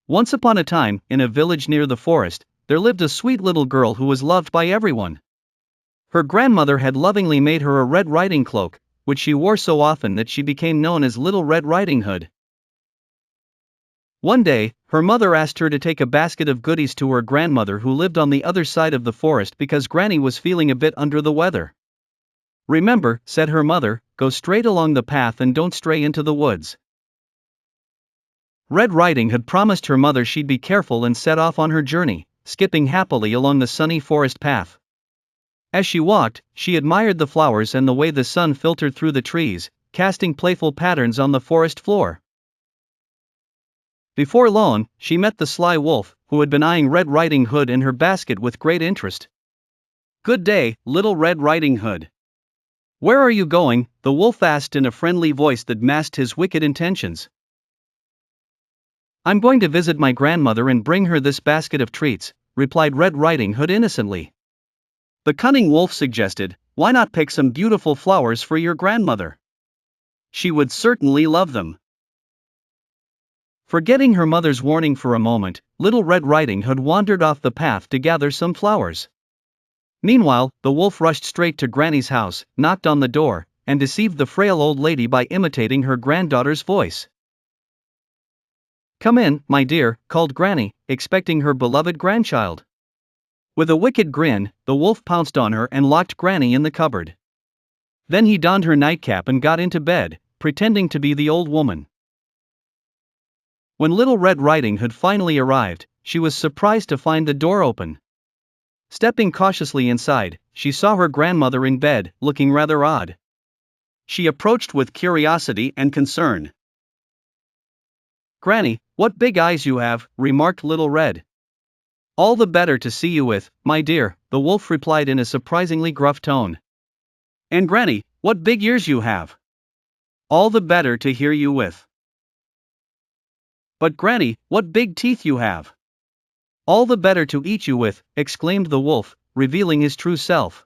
Once upon a time, in a village near the forest, there lived a sweet little girl who was loved by everyone. Her grandmother had lovingly made her a Red Riding Cloak, which she wore so often that she became known as Little Red Riding Hood. One day, her mother asked her to take a basket of goodies to her grandmother who lived on the other side of the forest because Granny was feeling a bit under the weather. "Remember," said her mother, "go straight along the path and don't stray into the woods." Red Riding Hood promised her mother she'd be careful and set off on her journey, skipping happily along the sunny forest path. As she walked, she admired the flowers and the way the sun filtered through the trees, casting playful patterns on the forest floor. Before long, she met the sly wolf, who had been eyeing Red Riding Hood and her basket with great interest. "Good day, Little Red Riding Hood. Where are you going?" the wolf asked in a friendly voice that masked his wicked intentions. "I'm going to visit my grandmother and bring her this basket of treats," replied Red Riding Hood innocently. The cunning wolf suggested, "Why not pick some beautiful flowers for your grandmother? She would certainly love them." Forgetting her mother's warning for a moment, Little Red Riding Hood wandered off the path to gather some flowers. Meanwhile, the wolf rushed straight to Granny's house, knocked on the door, and deceived the frail old lady by imitating her granddaughter's voice. "Come in, my dear," called Granny, expecting her beloved grandchild. With a wicked grin, the wolf pounced on her and locked Granny in the cupboard. Then he donned her nightcap and got into bed, pretending to be the old woman. When Little Red Riding Hood finally arrived, she was surprised to find the door open. Stepping cautiously inside, she saw her grandmother in bed, looking rather odd. She approached with curiosity and concern. "Granny, what big eyes you have," remarked Little Red. "All the better to see you with, my dear," the wolf replied in a surprisingly gruff tone. "And Granny, what big ears you have. All the better to hear you with." "But Granny, what big teeth you have. All the better to eat you with," exclaimed the wolf, revealing his true self.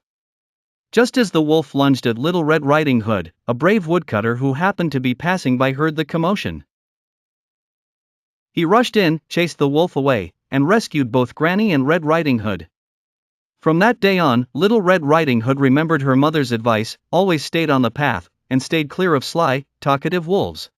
Just as the wolf lunged at Little Red Riding Hood, a brave woodcutter who happened to be passing by heard the commotion. He rushed in, chased the wolf away, and rescued both Granny and Red Riding Hood. From that day on, Little Red Riding Hood remembered her mother's advice, always stayed on the path, and stayed clear of sly, talkative wolves.